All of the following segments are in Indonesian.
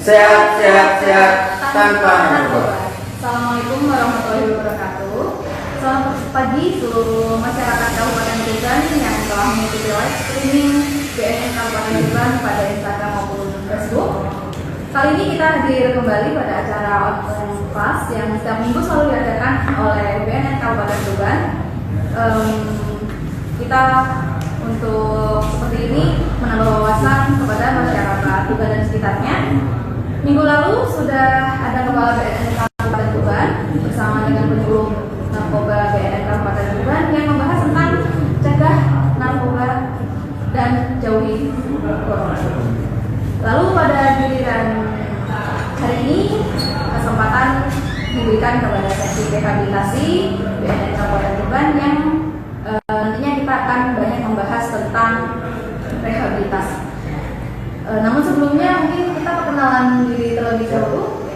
Sehat, sehat, sehat tanpa narkoba. Assalamualaikum warahmatullahi wabarakatuh. Selamat pagi seluruh masyarakat Kabupaten Tuban yang telah mengikuti live streaming BNN Kabupaten Tuban pada Instagram maupun Facebook. Kali ini kita hadir kembali pada acara online class yang setiap minggu selalu diadakan oleh BNN Kabupaten Tuban. Kita untuk seperti ini menambah wawasan kepada masyarakat Tuban dan sekitarnya. Minggu lalu sudah ada Kepala BNN Kabupaten Tuban bersama dengan penyuluh narkoba BNN Kabupaten Tuban yang membahas tentang cegah narkoba dan jauhi corona. Lalu pada giliran hari ini kesempatan diberikan kepada sesi rehabilitasi BNN Kabupaten Tuban yang nantinya kita akan banyak membahas tentang rehabilitasi. Namun sebelumnya mungkin kita perkenalan diri terlebih dahulu.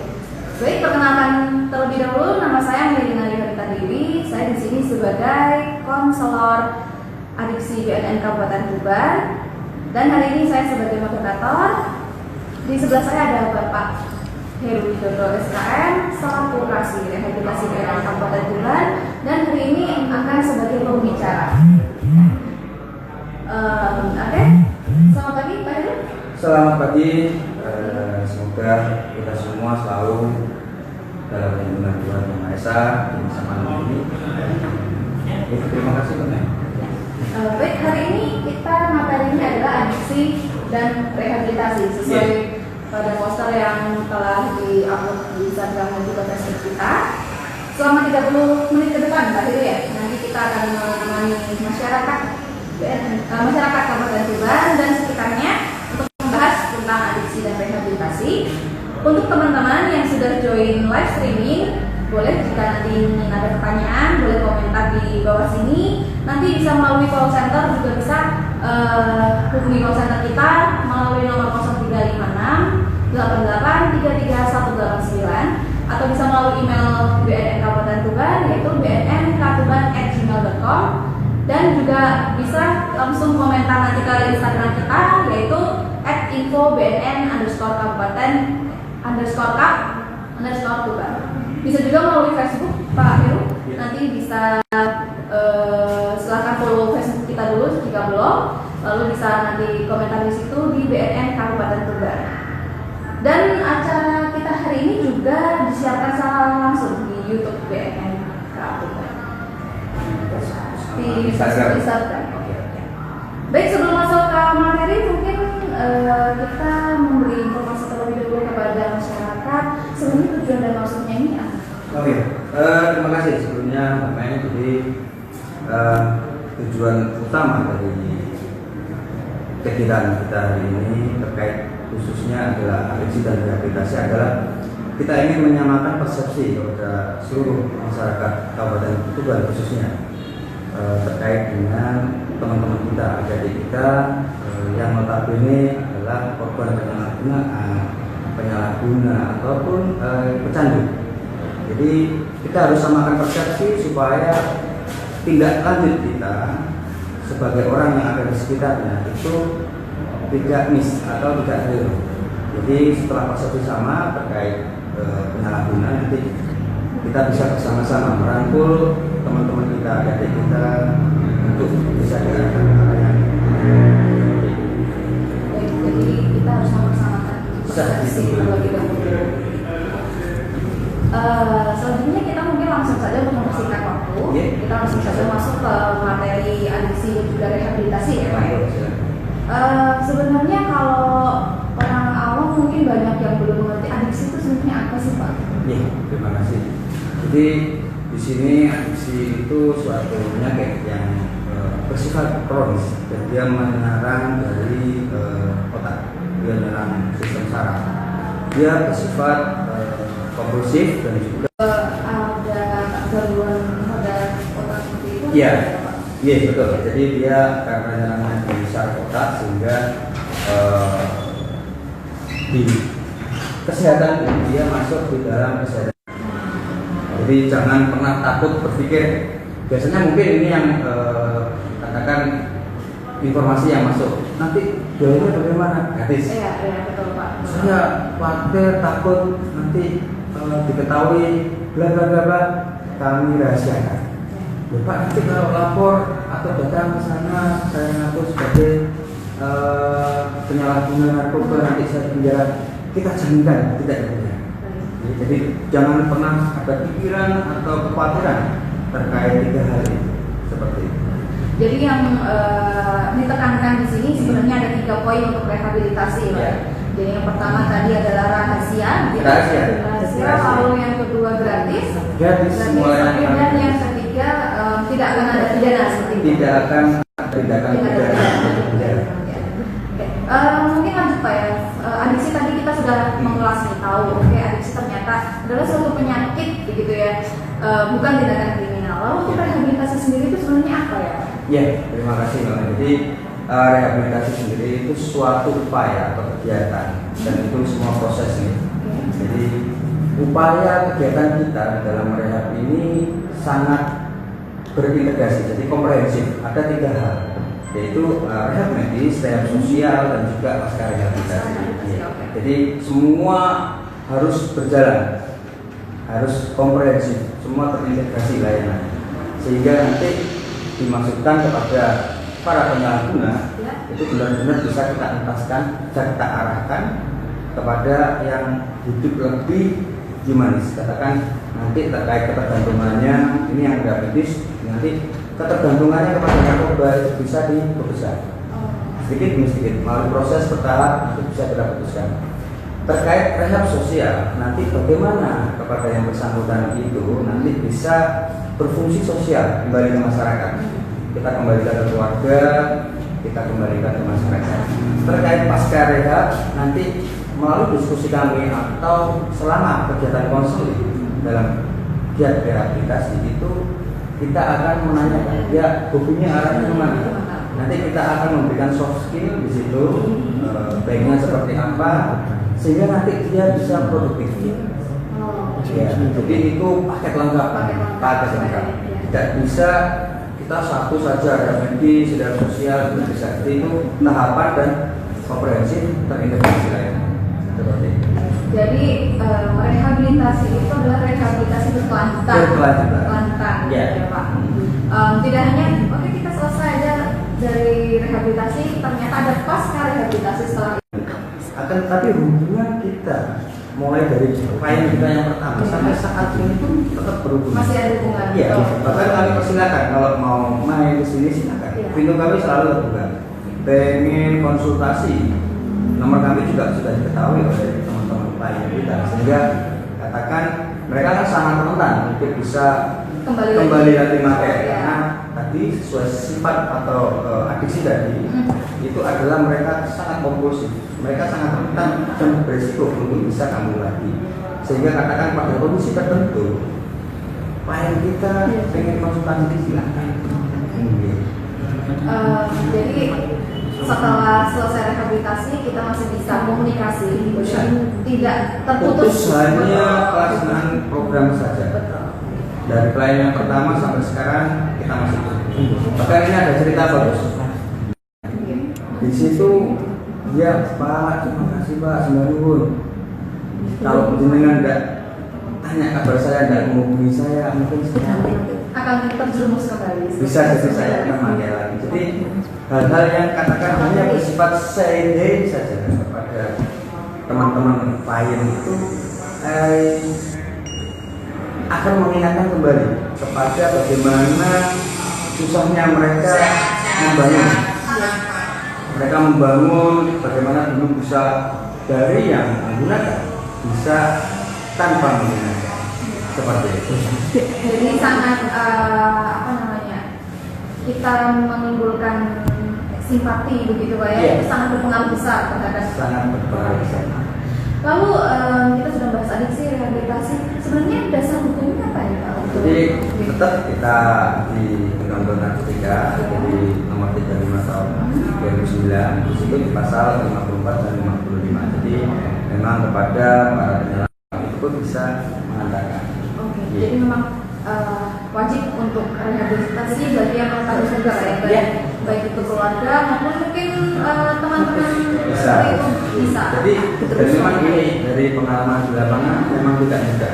Baik, perkenalkan terlebih dahulu, nama saya Melina Liharita Dewi. Saya di sini sebagai konselor adiksi BNN Kabupaten Tuban. Dan hari ini saya sebagai moderator. Di sebelah saya ada Bapak Heru Widodo SKM selaku Kasih Rehabilitasi BNN Kabupaten Tuban. Dan hari ini akan sebagai pembicara. Oke, selamat pagi Pak Heru. Selamat pagi, semoga kita semua selalu dalam lindungan Tuhan Yang Maha Esa di masa pandemi ini. Terima kasih Pak. Baik, hari ini kita materinya adalah adiksi dan rehabilitasi sesuai pada poster yang telah di-upload di Instagram dan juga Facebook kita. Selama 30 menit ke depan Pak Heru ya, nanti kita akan menemani masyarakat Kabupaten Tuban dan sekitarnya tentang adiksi dan rehabilitasi. Untuk teman-teman yang sudah join live streaming, boleh jika nanti ada pertanyaan, boleh komentar di bawah sini. Nanti bisa melalui call center, juga bisa hubungi call center kita melalui nomor 0356 88 33189 atau bisa melalui email BNN Kabupaten Tuban yaitu bnnkatuban@gmail.com, dan juga bisa langsung komentar nanti ke Instagram kita yaitu @info_bnn_kap_tuban. Bisa juga melalui Facebook Pak Heru. Nanti bisa silahkan follow Facebook kita dulu jika belum. Lalu bisa nanti komentar di situ di BNN Kabupaten Tuban. Dan acara kita hari ini juga disiarkan secara langsung di YouTube BNN Kabupaten. Di Instagram. Baik, sebelum masuk ke materi mungkin kita memberi informasi terlebih dahulu kepada masyarakat sebenarnya tujuan dan maksudnya ini apa? Oke, terima kasih sebelumnya Mbak. Jadi tujuan utama dari kegiatan kita hari ini terkait khususnya adalah adiksi dan rehabilitasi adalah kita ingin menyamakan persepsi kepada seluruh masyarakat Kabupaten Tuban khususnya terkait dengan teman-teman kita, adik kita yang notabene adalah korban penyalahguna ataupun pecandu. Jadi kita harus samakan persepsi supaya tindak lanjut kita sebagai orang yang ada di sekitarnya itu tidak miss atau tidak real. Jadi setelah persepsi sama terkait penyalahguna, nanti kita bisa bersama-sama merangkul teman-teman kita, adik kita untuk bisa diarahkan ke arah yang baik. Jadi kita harus sama-samakan persepsi terlebih dahulu. Selanjutnya kita mungkin langsung saja untuk mempersingkat waktu. Kita langsung saja masuk ke materi adiksi dan juga rehabilitasi ya Pak. Sebenarnya kalau orang awam mungkin banyak yang belum mengerti adiksi itu sebenarnya apa sih Pak? Iya, terima kasih. Jadi di sini adiksi itu suatu penyakit yang bersifat kronis dan dia menyerang dari otak, dia menyerang sistem saraf. Dia bersifat kompulsif dan juga ada gangguan pada otak seperti itu. Iya, iya betul. Jadi dia karena nyerangnya di saraf otak sehingga di kesehatan dia masuk di dalam kesehatan. Jadi jangan pernah takut berpikir. Biasanya mungkin ini yang katakan informasi yang masuk. Nanti biayanya bagaimana? Gratis. Iya, betul Pak. saya khawatir takut nanti diketahui bla bla bla bla, kami rahasiakan. Ya Pak, nanti kalau lapor atau datang ke sana saya ngaku sebagai penyalahguna narkoba, nanti saya penjara, kita jaminkan tidak ada. Jadi jangan pernah ada pikiran atau kekhawatiran terkait 3 hal itu seperti itu. Jadi yang ditekankan di sini sebenarnya ada 3 poin untuk rehabilitasi, Pak. Ya. Jadi yang pertama tadi adalah rahasia, Rahasia. lalu yang kedua gratis, Mulai dan yang ketiga tidak akan ada pidana seperti itu. tidak akan ada tindakan pidana. Mungkin lanjut Pak ya. Adiksi tadi kita sudah mengulas nih, tahu oke adiksi ternyata adalah suatu penyakit begitu ya, bukan tindakan kriminal. Lalu rehabilitasi sendiri itu sebenarnya apa ya Pak? Ya, terima kasih Mbak. Jadi rehabilitasi sendiri itu suatu upaya atau kegiatan dan itu semua prosesnya. Jadi upaya kegiatan kita dalam rehab ini sangat berintegrasi, jadi komprehensif. Ada 3 hal, yaitu rehab medis, rehab sosial, dan juga pasca rehabilitasi. Jadi semua harus berjalan, harus komprehensif, semua terintegrasi layanan, sehingga nanti dimaksudkan kepada para penyalahguna itu benar-benar bisa kita entaskan, bisa kita arahkan kepada yang hidup lebih humanis. Katakan nanti terkait ketergantungannya, ini yang diabetes, nanti ketergantungannya kepada narkoba itu bisa diputuskan sedikit demi sedikit melalui proses bertahap, itu bisa kita putuskan. Terkait rehab sosial, nanti bagaimana kepada yang bersangkutan itu nanti bisa berfungsi sosial kembali ke masyarakat. Kita kembalikan ke keluarga, kita kembalikan ke masyarakat. Terkait pasca rehab, nanti melalui diskusi kami atau selama kegiatan konseling dalam giat rehabilitasi itu kita akan menanyakan dia hobinya arahnya kemana. Nanti kita akan memberikan soft skill di situ, baiknya seperti apa, sehingga nanti dia bisa produktif. Ya, jadi itu paket lengkap. Tidak bisa kita satu saja ada medis, ada sosial, itu bisa. Jadi itu tahapan dan komprehensif terintegrasi lain. Seperti itu. Jadi rehabilitasi itu adalah rehabilitasi berkelanjutan, ya Pak. Tidak hanya oke kita selesai aja dari rehabilitasi, ternyata ada pasca rehabilitasi setelah itu. Akan tapi hubungan kita mulai dari klien kita yang pertama sampai saat ini pun tetap berhubungan. Masih ada hubungan. Iya. Bahkan kami persilakan kalau mau main ke sini silakan. Ya. Pintu kami selalu terbuka. Pengen konsultasi, nomor kami juga sudah diketahui oleh teman-teman klien kita, sehingga katakan mereka kan sangat rentan untuk bisa kembali lagi materi karena tadi sesuai sifat atau adiksi tadi itu adalah mereka sangat kompulsif, mereka sangat rentan dan berisiko untuk bisa kambuh lagi, sehingga katakan pada kondisi tertentu klien kita pengen konsultasi silakan. Jadi setelah selesai rehabilitasi kita masih bisa komunikasi, tidak terputus. Hanya pelaksanaan program saja. Betul. Dari klien yang pertama sampai sekarang kita masih bahkan ini ada cerita bagus. Di situ dia Pak, terima kasih Pak, sembah nuwun. Kalau jenengan enggak tanya kabar saya, enggak menghubungi saya, mungkin saya akan terjerumus kembali. bisa jadi saya akan pakai lagi. Jadi hal-hal yang katakan hanya bersifat say saja kepada teman-teman klien itu akan mengingatkan kembali kepada bagaimana susahnya mereka membangun. Mereka membangun bagaimana dulu bisa dari yang menggunakan bisa tanpa menggunakan. Seperti itu. Jadi sangat kita menimbulkan simpati begitu Pak ya, Iya. itu sangat berpengaruh besar terhadap Sangat berpengaruh besar. Lalu kita sudah bahas adiksi, rehabilitasi, sebenarnya dasar hukumnya apa ya Pak? Jadi tetap kita di Undang-Undang Narkotika, jadi nomor 35 tahun 2009, di situ di pasal 54 dan 55. Jadi memang kepada para penyelenggara itu pun bisa mengatakan. Oke. Jadi memang wajib untuk rehabilitasi bagi yang melakukan usaha ya Pak. baik itu keluarga maupun mungkin teman-teman Bisa. seperti itu bisa. Jadi dan memang ini dari pengalaman di lapangan memang tidak mudah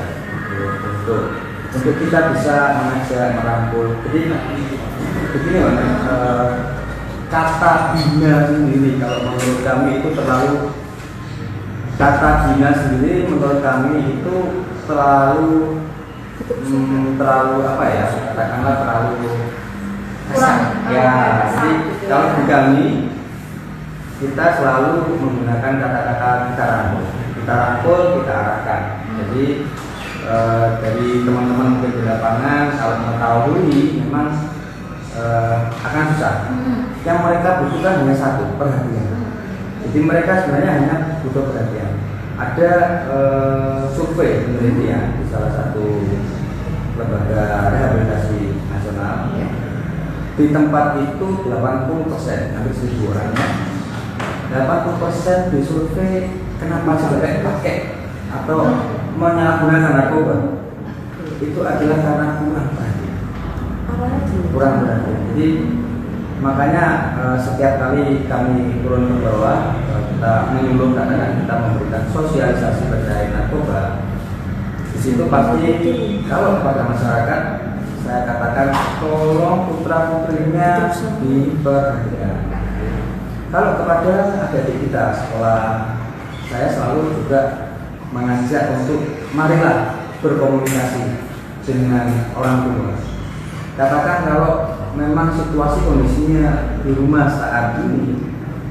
untuk kita bisa mengajak merangkul. Jadi begini kata bina sendiri kalau menurut kami itu terlalu terlalu apa ya, katakanlah terlalu Kurang, ya. kasar Jadi gitu kalau ya. di kami kita selalu menggunakan kata-kata kita rangkul, kita arahkan. Jadi dari teman-teman mungkin di lapangan kalau mengetahui memang akan susah. Yang mereka butuhkan hanya satu, perhatian. Jadi mereka sebenarnya hanya butuh perhatian. Ada survei penelitian di salah satu lembaga rehabilitasi nasional. Di tempat itu 80%, hampir 1.000 orangnya, 80% disurvei kenapa sampai pakai atau menyalahgunakan narkoba. Itu adalah karena kurang perhatian. Kurang perhatian. Jadi makanya setiap kali kami turun ke bawah, kita menyuruh katakan kita memberikan sosialisasi terkait narkoba. Di situ pasti kalau kepada masyarakat saya katakan tolong putra putrinya diperhatikan. Kalau kepada adik kita sekolah, saya selalu juga mengajak untuk marilah berkomunikasi dengan orang tua. Katakan kalau memang situasi kondisinya di rumah saat ini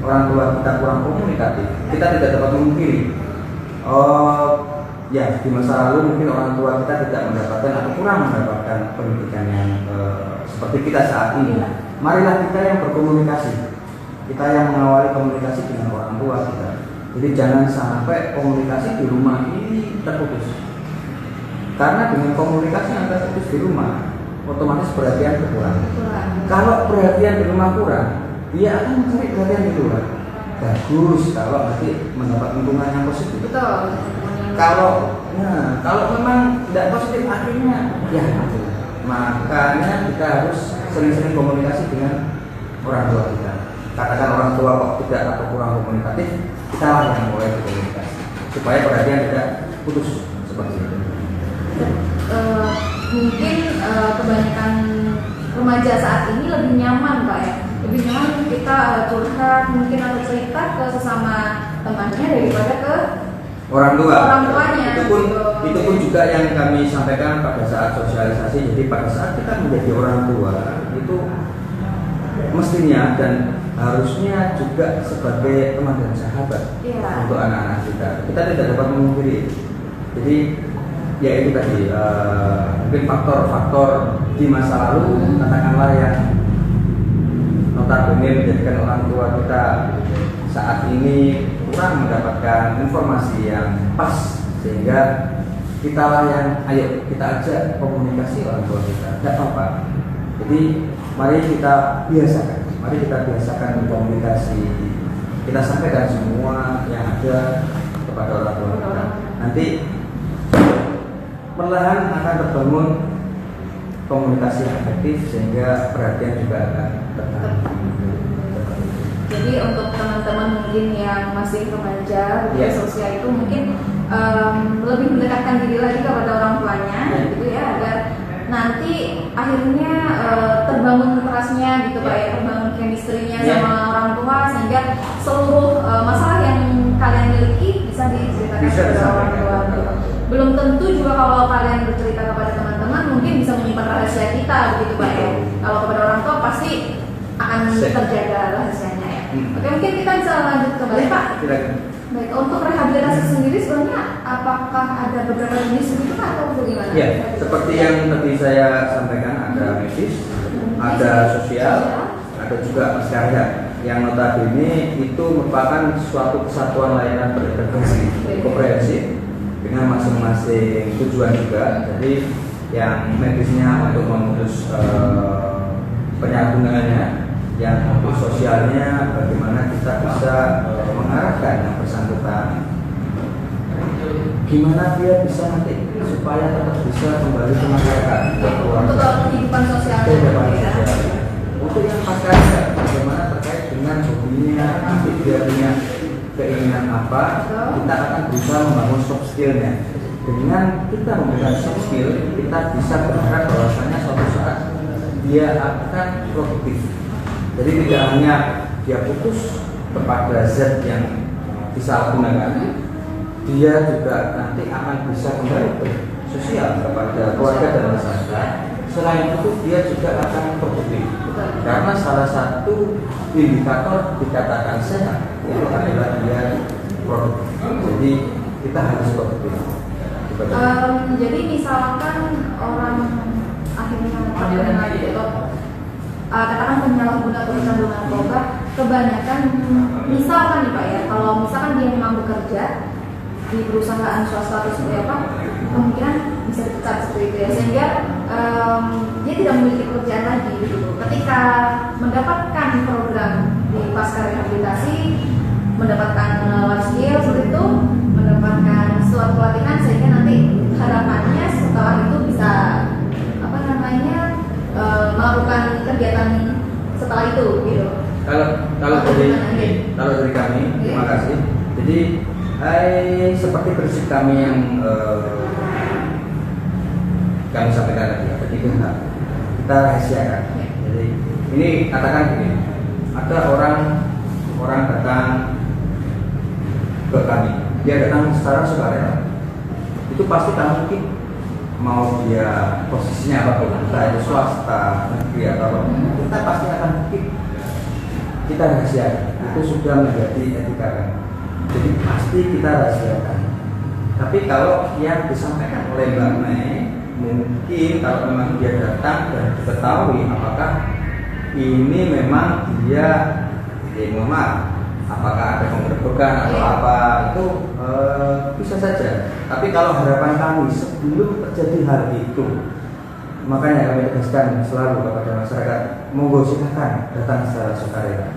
orang tua kita kurang komunikatif, kita tidak dapat memungkiri. Ya, di masa lalu mungkin orang tua kita tidak mendapatkan atau kurang mendapatkan pendidikan yang seperti kita saat ini. Marilah kita yang berkomunikasi, kita yang mengawali komunikasi dengan orang tua kita. Jadi jangan sampai komunikasi di rumah ini terputus. Karena dengan komunikasi yang terputus di rumah, otomatis perhatian berkurang. Kalau perhatian di rumah kurang, dia akan mencari perhatian di luar. Bagus kalau nanti mendapat lingkungan yang positif. Betul. Kalau memang tidak positif akhirnya ya makanya kita harus sering-sering komunikasi dengan orang tua kita. Katakan orang tua kok tidak atau kurang komunikatif, kita lah yang mulai berkomunikasi supaya perhatian tidak putus seperti itu. Mungkin kebanyakan remaja saat ini lebih nyaman Pak ya, lebih nyaman kita curhat mungkin atau cerita ke sesama temannya daripada ke orang tuanya. Itu pun juga yang kami sampaikan pada saat sosialisasi. Jadi pada saat kita menjadi orang tua itu mestinya dan harusnya juga sebagai teman dan sahabat untuk anak-anak kita. Kita tidak dapat memungkiri. Jadi ya itu tadi mungkin faktor-faktor di masa lalu katakanlah yang notabene menjadikan orang tua kita saat ini kurang mendapatkan informasi yang pas, sehingga kita lah yang ayo kita ajak komunikasi orang tua kita, tidak apa-apa. Jadi mari kita biasakan komunikasi, kita sampaikan semua yang ada kepada orang tua kita. Nanti perlahan akan terbangun komunikasi yang efektif sehingga perhatian juga akan tertanam. Jadi untuk teman-teman mungkin yang masih remaja, sosial itu mungkin lebih mendekatkan diri lagi kepada orang tuanya, gitu ya, agar nanti akhirnya terbangun trust-nya gitu Pak ya, terbangun chemistry-nya sama orang tua sehingga seluruh masalah yang kalian miliki bisa diceritakan kepada orang tua. Belum tentu juga kalau kalian bercerita kepada teman-teman mungkin bisa menyimpan rahasia kita begitu Pak ya. Kalau kepada orang tua pasti akan terjaga rahasianya ya. Oke, mungkin kita bisa lanjut kembali Pak. Baik, untuk rehabilitasi sendiri sebenarnya apakah ada beberapa jenis begitu Pak atau bagaimana? Ya, seperti yang tadi saya sampaikan, ada medis, ada sosial, ada juga masyarakat. Yang notabene itu merupakan suatu kesatuan layanan berintegrasi komprehensif dengan masing-masing tujuan juga. Jadi yang medisnya untuk memutus penyalahgunanya, yang untuk sosialnya bagaimana kita bisa mengarahkan yang bersangkutan, gimana dia bisa nanti supaya tetap bisa kembali ke masyarakat, untuk kehidupan sosial. Untuk yang pasca bagaimana terkait dengan hobinya, nanti dia punya keinginan apa, kita akan berusaha membangun soft skillnya. Dengan kita memberikan soft skill, kita bisa berharap bahwasanya suatu saat dia akan produktif. Jadi tidak hanya dia fokus kepada zat yang disalahgunakan, dia juga nanti akan bisa kembali sosial kepada keluarga dan masyarakat. Selain itu dia juga akan produktif. Karena salah satu indikator dikatakan sehat itu adalah dia produktif. Jadi kita harus produktif. Jadi misalkan orang akhirnya gitu, katakan penyalahguna atau pecandu narkoba, kebanyakan misalkan nih Pak ya, kalau misalkan dia memang bekerja di perusahaan swasta atau seperti apa, kemungkinan bisa dipecat seperti itu ya, sehingga dia tidak memiliki pekerjaan lagi gitu. Ketika mendapatkan program di pasca rehabilitasi, mendapatkan life skill seperti itu, mendapatkan suatu pelatihan, sehingga nanti harapannya setelah itu bisa melakukan kegiatan setelah itu gitu. Kalau dari kami, terima kasih. Jadi seperti prinsip kami yang kami sampaikan tadi, begitu kita rahasiakan. Jadi ini katakan gini, ada orang datang ke kami, dia datang secara sukarela, itu pasti kami mungkin mau dia posisinya apapun, entah itu swasta, negeri atau apa, kita pasti akan kita rahasiakan. Itu sudah menjadi etika kan. Jadi pasti kita rahasiakan. Tapi kalau yang disampaikan oleh Mbak Mei, mungkin kalau memang dia datang dan diketahui apakah ini memang dia mohon maaf, apakah ada penggerbekan atau apa, itu bisa saja. Tapi kalau harapan kami sebelum terjadi hal itu, makanya kami tegaskan selalu kepada masyarakat, monggo silakan datang secara sukarela,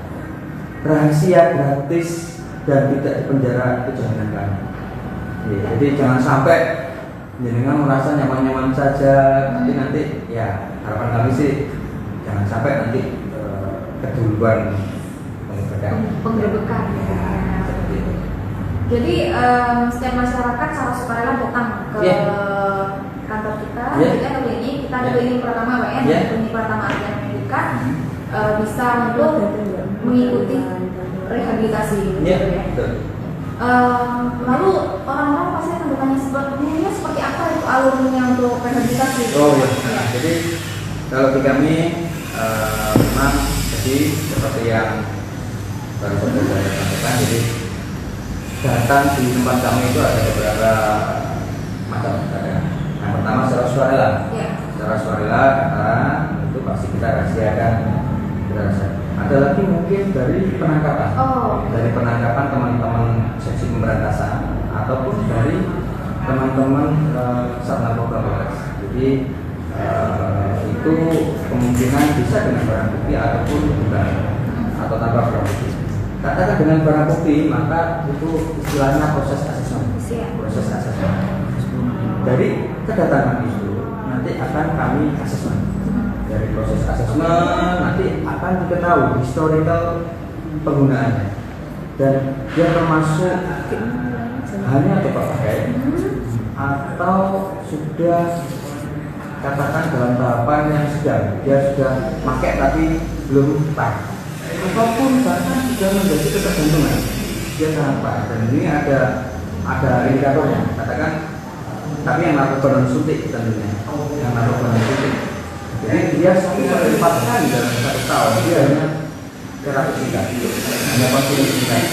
rahasia, gratis, dan tidak dipenjara, itu jaminan kami. Jadi jangan sampai jenengan merasa nyaman-nyaman saja, nanti ya harapan kami sih jangan sampai nanti keduluan penggerbekan. Seperti itu. Jadi setiap masyarakat secara sukarela datang ke kantor kita, jadi ada klinik, kita ada klinik pertama Pak ya, klinik pertama yang membuka bisa untuk mengikuti rehabilitasi. Gitu ya. Lalu orang-orang pasti akan bertanya sebetulnya seperti apa itu alurnya untuk rehabilitasi. Jadi kalau di kami memang jadi seperti yang baru saja saya sampaikan, jadi datang di tempat kami itu ada beberapa macam cara. Yang pertama secara sukarela, secara sukarela karena itu pasti kita rahasiakan. Ada lagi mungkin dari penangkapan, dari penangkapan teman-teman seksi pemberantasan ataupun dari teman-teman Sat Narkoba Polres. Jadi itu kemungkinan bisa dengan barang bukti ataupun bukan, atau tanpa barang bukti. Katakan dengan barang bukti, maka itu istilahnya proses asesmen. Proses asesmen. Dari kedatangan itu nanti akan kami asesmen. Dari proses asesmen nanti akan diketahui historical penggunaannya, dan dia termasuk hanya coba pakai atau sudah katakan dalam tahapan yang sedang dia sudah pakai tapi belum pas, ataupun bahkan sudah menjadi ketergantungan dia sangat pas. Dan ini ada indikatornya, katakan tapi yang narkoba non suntik tentunya, yang narkoba non suntik. Jadi dia 1-4 kali dalam 1 tahun dia hanya terapi singkat, hanya konsultasi singkat.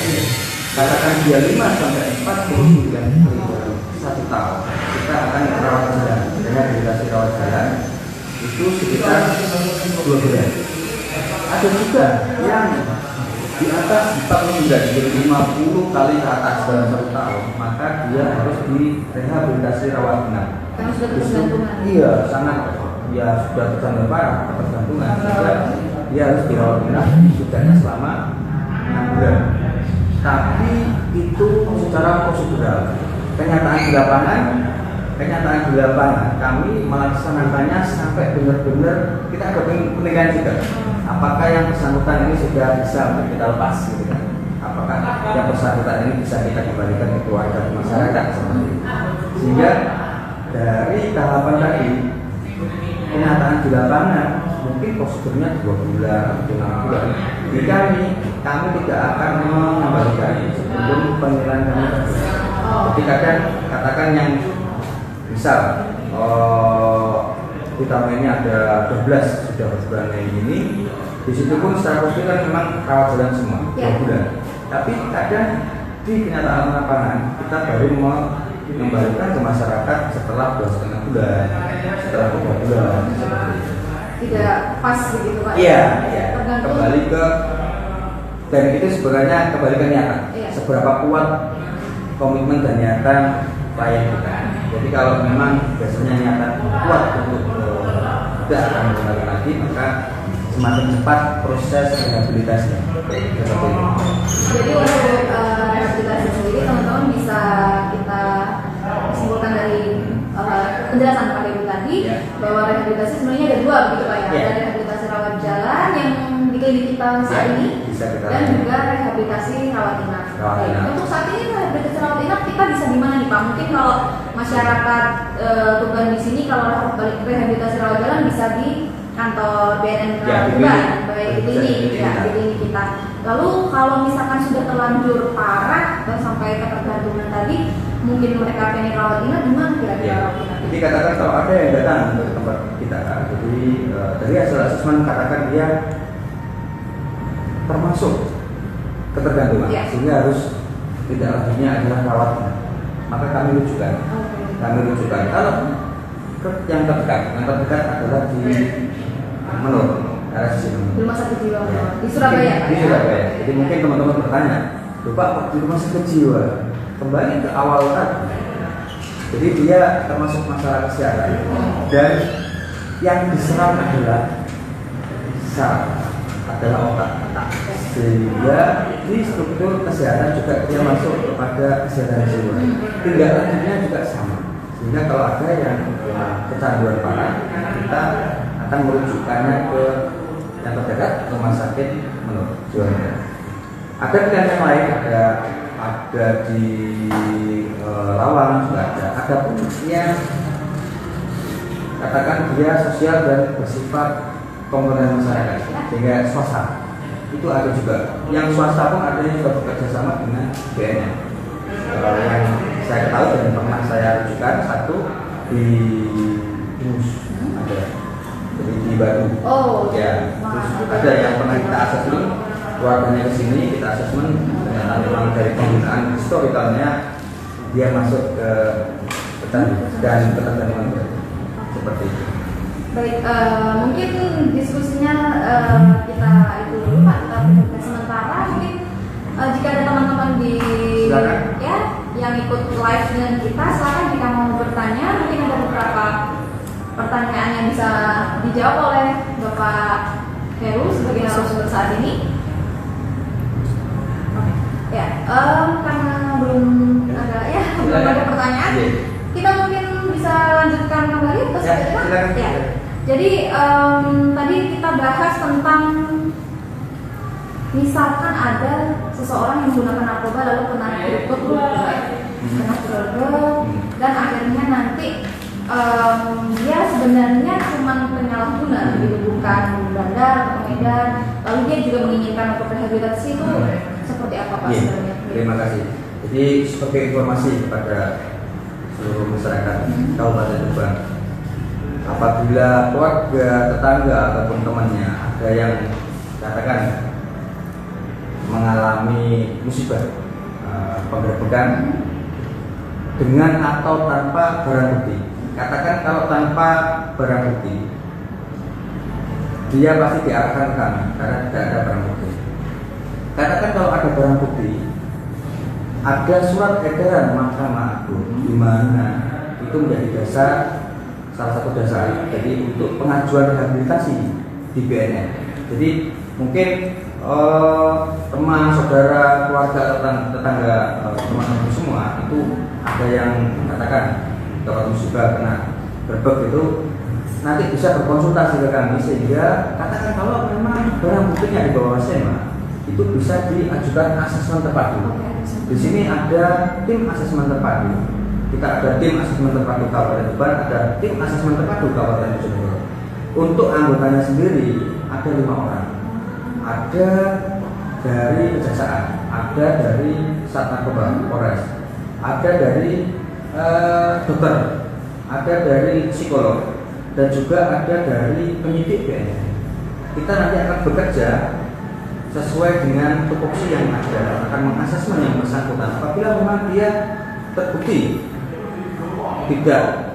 Katakan dia 5-49 kali dalam 1 tahun, kita akan rawat jalan, rehabilitasi rawat jalan itu sekitar 2 bulan. Ada juga yang di atas 49, jadi 50 kali ke atas dalam 1 tahun, maka dia harus direhabilitasi rawat inap. Karena sudah ketergantungan. Iya, sangat. Ya sudah tergantung parah ketergantungan, sehingga dia harus dirawat inap setidaknya selama 6 bulan. Tapi itu secara prosedural. Kenyataan di lapangan kenyataan di lapangan kami melaksanakannya sampai benar-benar kita ada penilaian juga. Apakah yang bersangkutan ini sudah bisa untuk kita lepas gitu kan? Apakah yang bersangkutan ini bisa kita kembalikan ke keluarga ke masyarakat seperti itu. Sehingga dari tahapan tadi kenyataan di lapangan mungkin prosedurnya 2 bulan atau 6 bulan. Di kami tidak akan mengembalikan sebelum penilaian kami berakhir. Jadi kadang katakan yang misal kita mainnya ada 12 sudah berbulan ini, di situ pun secara prosedur kan memang rawat jalan semua 2 bulan. Tapi kadang di kenyataan lapangan kita baru mengembalikan ke masyarakat setelah 2,5 bulan, setelah 3 bulan seperti itu. Tidak pas begitu Pak? Iya. Tergantung. Kembali ke, dan itu sebenarnya kembali ke niatan. Iya. Seberapa kuat komitmen dan niatan klien kita. Jadi kalau memang biasanya niatan kuat untuk tidak akan kembali lagi, maka semakin cepat proses rehabilitasinya. Seperti itu. Jadi untuk rehabilitasi sendiri teman-teman bisa kita simpulkan dari penjelasan Pak Dewi tadi bahwa rehabilitasi sebenarnya ada 2 begitu Pak ya. Ada rehabilitasi rawat jalan yang di klinik kita saat ini dan juga rehabilitasi rawat inap. Untuk saat ini rehabilitasi rawat inap kita bisa di mana nih Pak? Mungkin kalau masyarakat Tuban di sini kalau rehabilitasi rawat jalan bisa di kantor BNN Tuban, baik di klinik kita. Lalu kalau misalkan sudah terlanjur parah dan sampai ketergantungan tadi, mungkin mereka pengen rawat inap di mana kira-kira rawat inap? Jadi katakan kalau ada yang datang ke tempat kita, jadi dari hasil asesmen katakan dia termasuk ketergantungan, sehingga harus tidak lanjutnya adalah rawat inap, maka kami rujukan. Kalau yang terdekat adalah di Menur. Di rumah sakit jiwa di Surabaya. Di Surabaya. Jadi mungkin teman-teman bertanya, Pak, di rumah sakit jiwa kembali ke awal tadi. Jadi dia termasuk masalah kesehatan dan yang diserang adalah saraf, adalah otak. Sehingga di struktur kesehatan juga dia masuk kepada kesehatan jiwa. Tindak lanjutnya juga sama. Sehingga kalau ada yang kecanduan parah, kita akan merujukkannya ke yang terdekat rumah sakit menurut Juanda. Ada pilihan yang lain, ada di Lawang juga ada pun yang katakan dia sosial dan bersifat komponen masyarakat, sehingga swasta itu ada juga. Yang swasta pun ada yang juga bekerja sama dengan BNN. Yang saya ketahui dan pernah saya rujukan satu di ada. Jadi di Batu. Terus ada yang pernah kita asesmen keluarganya ke sini, kita asesmen ternyata memang dari penggunaan historikalnya dia masuk ke pecandu dan ketergantungan seperti itu. Baik, mungkin diskusinya kita itu dulu Pak, kita berikan sementara. Mungkin jika ada teman-teman di yang ikut live dengan kita, silakan jika mau bertanya. Mungkin ada beberapa pertanyaan yang bisa dijawab oleh Bapak Heru sebagai narasumber saat ini. Karena belum ada pertanyaan, kita mungkin bisa lanjutkan kembali atau Jadi tadi kita bahas tentang misalkan ada seseorang yang menggunakan narkoba lalu kena drogel dan akhirnya nanti dia sebenarnya cuma penyalahguna, bukan bandar atau Medan, lalu dia juga menginginkan untuk rehabilitasi, itu seperti apa Pak sebenarnya? Terima kasih. Jadi sebagai informasi kepada seluruh masyarakat Kabupaten Tuban, apabila keluarga, tetangga ataupun temannya ada yang katakan mengalami musibah penggerbekan dengan atau tanpa barang bukti. Katakan kalau tanpa barang bukti, dia pasti diarahkan ke kami karena tidak ada barang bukti. Katakan kalau ada barang bukti, ada surat edaran Mahkamah Agung di mana itu menjadi dasar, salah satu dasar jadi untuk pengajuan rehabilitasi di BNN. Jadi mungkin teman, saudara, keluarga, tetangga, teman-teman semua itu ada yang katakan dapat musibah kena gerbek itu nanti bisa berkonsultasi ke kami, sehingga katakan kalau memang barang buktinya di bawah SMA itu bisa diajukan asesmen terpadu. Di sini ada tim asesmen terpadu. Kita ada tim asesmen terpadu Kabupaten Tuban, ada tim asesmen terpadu Kabupaten Bojonegoro. Untuk anggotanya sendiri ada 5 orang. Ada dari kejaksaan, ada dari Satnarkoba Polres, ada dari dokter, ada dari psikolog, dan juga ada dari penyidik BNN. Kita nanti akan bekerja sesuai dengan tupoksi yang ada, akan mengasesmen yang bersangkutan. Apabila memang dia terbukti tidak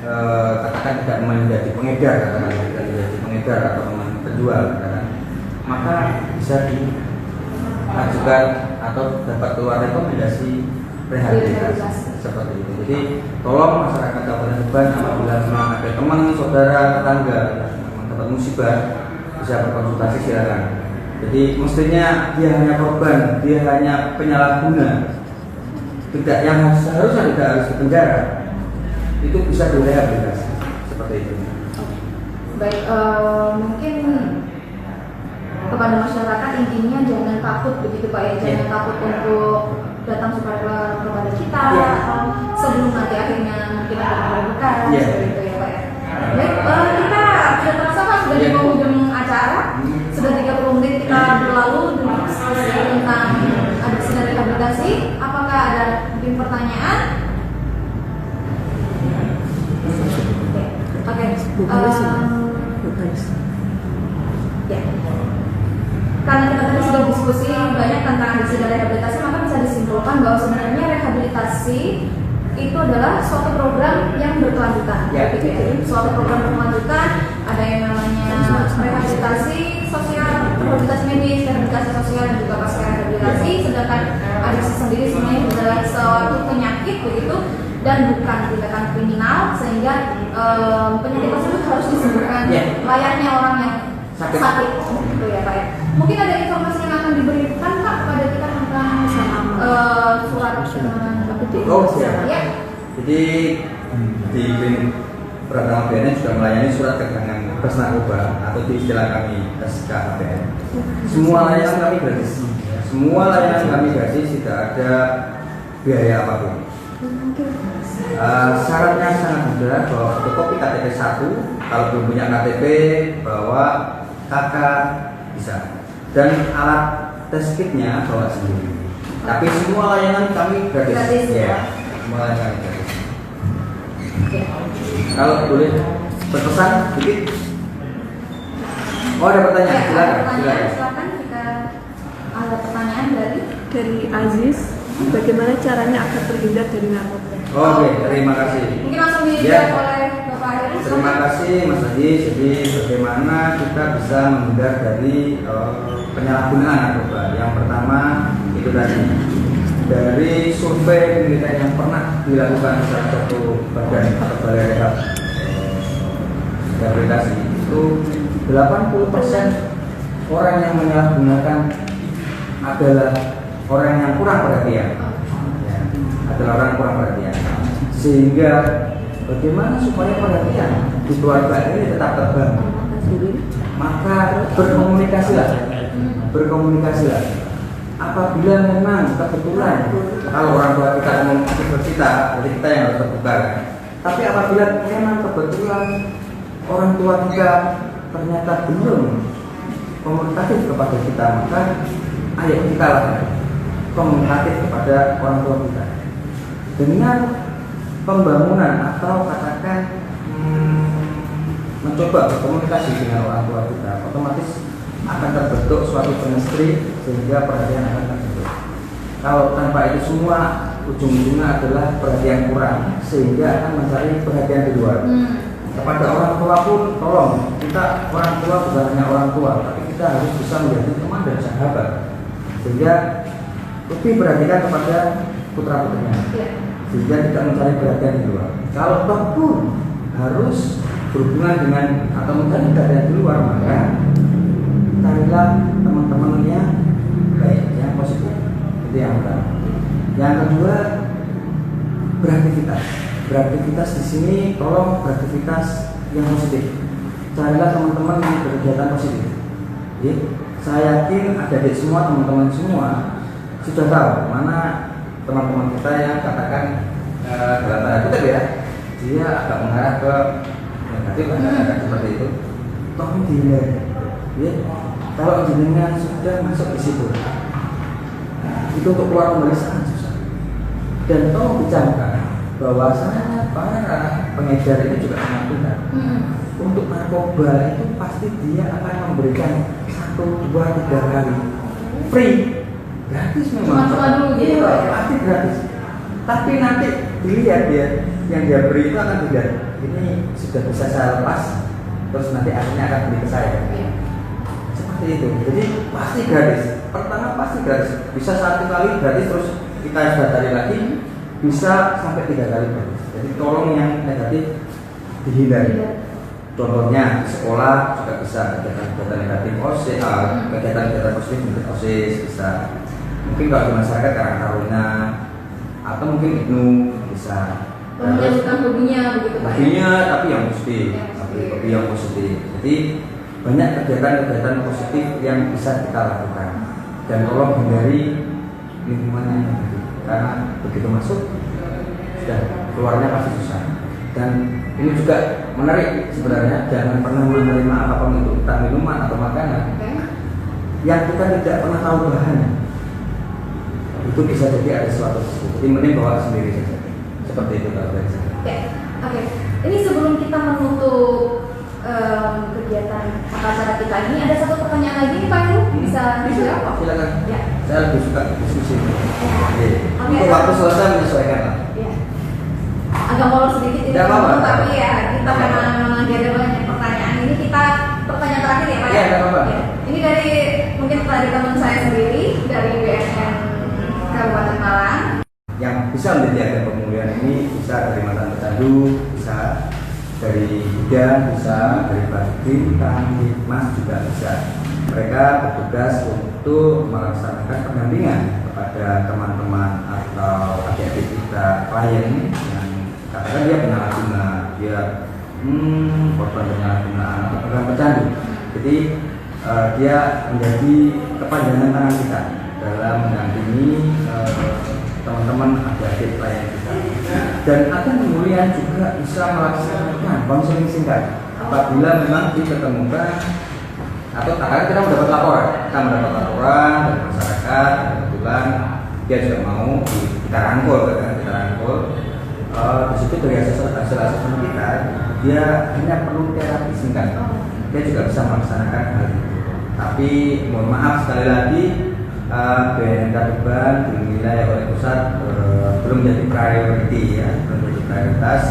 katakan tidak menjadi pengedar, katakan tidak menjadi pengedar atau penjual, katakan, maka bisa diajukan atau dapat keluar rekomendasi rehabilitasi seperti itu. Jadi tolong masyarakat Kabupaten Tuban apabila memang ada teman, saudara, tetangga yang dapat musibah bisa berkonsultasi, silakan. Jadi mestinya dia hanya korban, dia hanya penyalahguna, tidak yang seharusnya tidak harus di penjara, itu bisa direhabilitasi seperti itu. Baik, mungkin kepada masyarakat intinya jangan takut begitu Pak ya, jangan takut untuk datang kepada kita atau sebelum nanti akhirnya mungkin ada pemberbekan seperti itu ya Pak ya. Baik, kita sudah terasa Pak sudah di penghujung acara. Sudah 30 menit kita berlalu dengan diskusi tentang adiksi dan rehabilitasi. Apakah ada mungkin pertanyaan? Oke. Ya. Karena kita tadi sudah diskusi banyak tentang adiksi dan rehabilitasi, maka bisa disimpulkan bahwa sebenarnya rehabilitasi itu adalah suatu program yang berkelanjutan. Gitu ya. Suatu program berkelanjutan, ada yang namanya rehabilitasi sosial, rehabilitasi medis, rehabilitasi sosial, dan juga pasca rehabilitasi. Sedangkan adiksi sendiri sebenarnya adalah suatu penyakit begitu dan bukan tindakan kriminal, sehingga penyakit tersebut harus disembuhkan layaknya orang yang sakit. Gitu ya Pak ya. Mungkin ada informasi yang akan diberikan Pak kepada kita tentang surat ya. Jadi di klinik Pratama BNN sudah melayani surat keterangan bebas narkoba atau di istilah kami SKBN. Semua layanan kami gratis. Semua layanan kami gratis, tidak ada biaya apapun. Syaratnya sangat mudah, bahwa fotokopi KTP 1, kalau belum punya KTP bawa KK bisa, dan alat tes kitnya bawa sendiri. Tapi semua layanan kami gratis. Ya, semua layanan kami gratis. Kalau boleh berpesan sedikit. Oh, ada pertanyaan? Silakan jika ada pertanyaan dari Aziz. Bagaimana caranya agar terhindar dari narkoba? Oke, terima kasih. Mungkin langsung dijawab oleh Bapak Heri. Terima kasih Mas Adi. Jadi bagaimana kita bisa menghindar dari penyalahgunaan narkoba? Yang pertama itu dari survei penelitian yang pernah dilakukan salah satu badan atau balai rehabilitasi, itu 80% orang yang menyalahgunakan adalah orang yang kurang perhatian, ya, adalah orang yang kurang perhatian. Sehingga bagaimana supaya perhatian di keluarga ini tetap terbangun? Maka berkomunikasilah. Apabila memang kebetulan kalau orang tua kita mau kita, jadi kita yang harus terbuka. Tapi apabila memang kebetulan orang tua kita ternyata belum komunikatif kepada kita, maka ayo kita lah komunikatif kepada orang tua kita dengan pembangunan atau katakan mencoba berkomunikasi dengan orang tua kita, otomatis akan terbentuk suatu chemistry sehingga perhatian akan terbentuk. Kalau tanpa itu semua ujung-ujungnya adalah perhatian kurang, sehingga akan mencari perhatian di luar. Kepada orang tua pun tolong, kita orang tua bukan hanya orang tua, tapi kita harus bisa menjadi teman dan sahabat, sehingga lebih perhatikan kepada putra-putrinya, sehingga tidak mencari perhatian di luar. Kalau toh pun harus berhubungan dengan atau mencari perhatian di luar, maka carilah teman-teman yang baik, yang positif. Itu yang pertama. Yang kedua, beraktivitas. beraktivitas di sini tolong beraktivitas yang positif. Carilah teman-teman yang berkegiatan positif. Ya, saya yakin adik-adik semua, teman-teman semua sudah tahu mana teman-teman kita yang katakan dalam tanda kutip ya, dia agak mengarah ke negatif, agak seperti itu. Tolong dihindari. Ya, kalau jenengan sudah masuk di situ, itu untuk keluar kembali sangat susah. Dan tolong bicarakan bahwa para pengedar ini juga sangat benar. Untuk narkoba itu pasti dia akan memberikan 1, 2, 3 kali free, gratis memang. Cuma dulu gitu ya? Pasti gratis. Tapi nanti dilihat dia yang dia beri itu akan dilihat ini sudah bisa saya lepas, terus nanti akhirnya akan beli ke saya. Seperti itu. Jadi pasti gratis. Pertama pasti gratis. Bisa 1 kali gratis, terus kita sudah cari lagi, bisa sampai 3 kali gratis. Jadi tolong yang negatif dihindari. Contohnya di sekolah juga bisa kegiatan-kegiatan negatif OSIS, kegiatan-kegiatan positif untuk OSIS bisa. Mungkin kalau di masyarakat Karang Taruna atau mungkin IPNU bisa. Menyalurkan hobinya begitu Pak. Hobinya tapi yang positif, hobi yang positif. Jadi banyak kegiatan-kegiatan positif yang bisa kita lakukan. Dan tolong hindari lingkungan yang negatif, karena begitu masuk sudah keluarnya pasti susah. Dan ini juga menarik sebenarnya, jangan pernah menerima apapun itu, entah minuman atau makanan yang kita tidak pernah tahu bahannya. Itu bisa jadi ada sesuatu. Jadi mending bawa sendiri saja. Seperti itu kalau dari saya. Oke. Ini sebelum kita menutup kegiatan acara kita ini, ada satu pertanyaan lagi nih Pak Heru, bisa dijawab? Silakan. Ya. Saya lebih suka diskusi. Oke. Untuk waktu selesai menyesuaikan lah. Ya. Agak molor sedikit ini, Tidak apa-apa. tapi ya kita memang ada banyak pertanyaan. Ini kita pertanyaan terakhir ya Pak. Iya, tidak apa-apa. Ya. Ini dari mungkin dari teman saya sendiri dari BSN Kabupaten Malang. Yang bisa menjadi agen pemulihan ini bisa dari mantan pecandu, bisa dari bidang, bisa dari bintang, hikmah juga bisa. Mereka bertugas untuk melaksanakan pendampingan kepada teman-teman atau adik-adik kita klien yang katakan dia penyalahguna, dia korban penyalahgunaan atau korban pecandu. Jadi dia menjadi kepanjangan tangan kita dalam mendampingi teman-teman adik-adik klien kita. Dan agen pemulihan juga bisa melaksanakan konseling singkat apabila memang diketemukan atau kadang kita mendapat laporan, dari masyarakat, kebetulan dia juga mau kita rangkul, di situ dari hasil asesmen kita, dia hanya perlu terapi singkat, dia juga bisa melaksanakan hal itu. Tapi mohon maaf sekali lagi, BNN Tuban dinilai oleh pusat belum jadi priority ya, belum jadi prioritas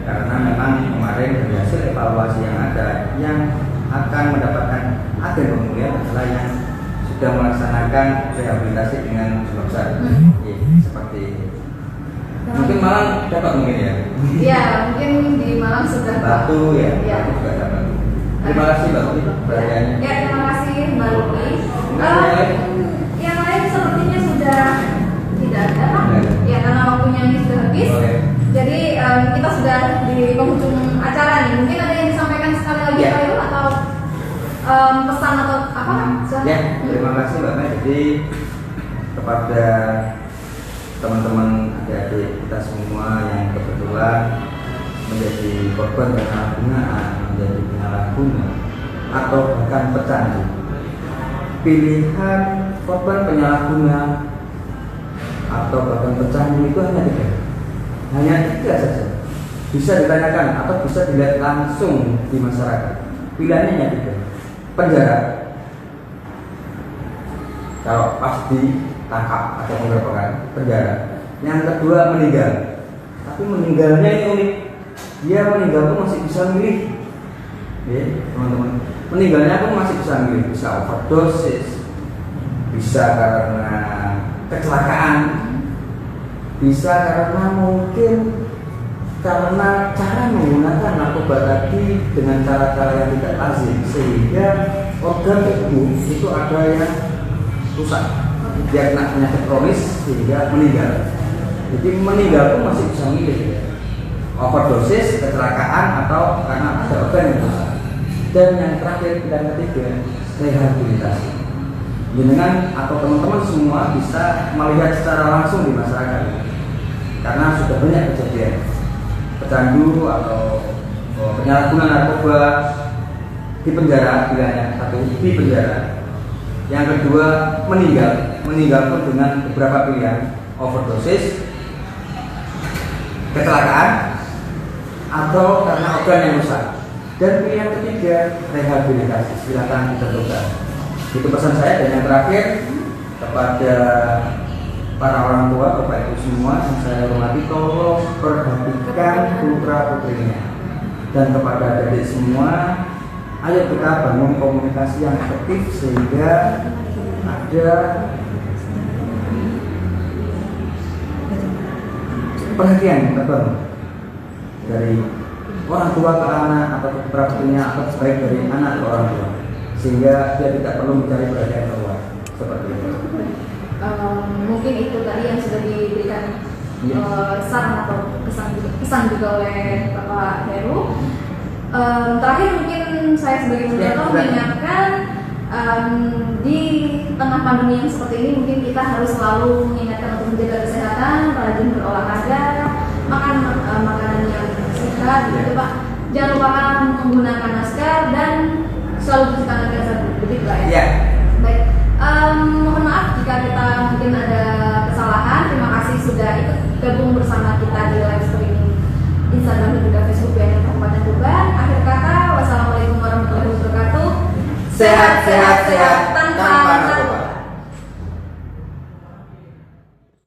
karena memang kemarin dari hasil evaluasi yang ada yang akan mendapatkan agen pemulihan adalah yang sudah melaksanakan rehabilitasi dengan jumlah besar. Ya, seperti itu. Mungkin Malang dapat mungkin ya. Ya, mungkin di Malang sudah Batu ya, Ya. Batu juga dapat. Terima kasih Mbak Luki perhatiannya. Ya, terima kasih Mbak Luki. Yang lain sepertinya sudah tidak ada Pak. Ya, karena waktunya ini sudah habis. Boleh. Jadi kita sudah di penghujung acara nih. Mungkin ada yang disampaikan sekali lagi Ya. Pak Heru atau pesan atau apa? Silahkan. Ya, terima kasih Mbak Mai. Jadi kepada teman-teman adik-adik kita semua yang kebetulan menjadi korban penyalahgunaan, menjadi penyalahguna atau bahkan pecandu. Pilihan korban penyalahguna atau bahkan pecandu itu hanya tiga saja. Bisa ditanyakan atau bisa dilihat langsung di masyarakat. Pilihannya hanya tiga. Penjara, kalau pasti tangkap atau penggerbekan, penjara. Yang kedua meninggal, tapi meninggalnya ini unik. Dia meninggal pun masih bisa milih, ya teman-teman. Meninggalnya pun masih bisa milih, bisa overdosis, bisa karena kecelakaan, bisa karena mungkin karena cara menggunakan narkoba tadi dengan cara-cara yang tidak lazim sehingga organ tubuh itu ada yang rusak, dia kena penyakit kronis sehingga meninggal. Jadi meninggal pun masih bisa milih. overdosis, kecelakaan, atau karena ada organ yang rusak. Dan yang terakhir dan ketiga, rehabilitasi. Dengan atau teman-teman semua bisa melihat secara langsung di masyarakat, karena sudah banyak kejadian pecandu atau penyalahgunaan narkoba di penjara, pilihannya satu di penjara, yang kedua meninggal pun dengan beberapa pilihan, overdosis, kecelakaan, atau karena organ yang rusak. Dan pilihan ketiga, rehabilitasi. Silakan ditentukan. Itu pesan saya. Dan yang terakhir, kepada para orang tua, Bapak Ibu semua yang saya hormati, tolong perhatikan putra putrinya. Dan kepada adik semua, ayo kita bangun komunikasi yang efektif sehingga ada perhatian yang terbangun dari orang tua ke anak atau putra putrinya, atau baik dari anak ke orang tua, sehingga dia tidak perlu mencari perhatian keluar seperti itu. Mungkin itu tadi yang sudah diberikan saran atau pesan juga oleh Bapak Heru. Terakhir mungkin saya sebagai moderator mengingatkan, di tengah pandemi yang seperti ini mungkin kita harus selalu mengingatkan untuk menjaga kesehatan, rajin berolahraga, makan makanan yang sehat, gitu Pak. Jangan lupakan menggunakan masker dan selalu cuci tangan dengan sabun, begitu Pak ya? Iya. Baik. Mohon maaf jika kita mungkin ada kesalahan. Terima kasih sudah ikut gabung bersama kita di live streaming Instagram dan juga Facebook BNN Kabupaten Tuban. Akhir kata, wassalamualaikum warahmatullahi wabarakatuh. Sehat, sehat, sehat, tanpa tanpa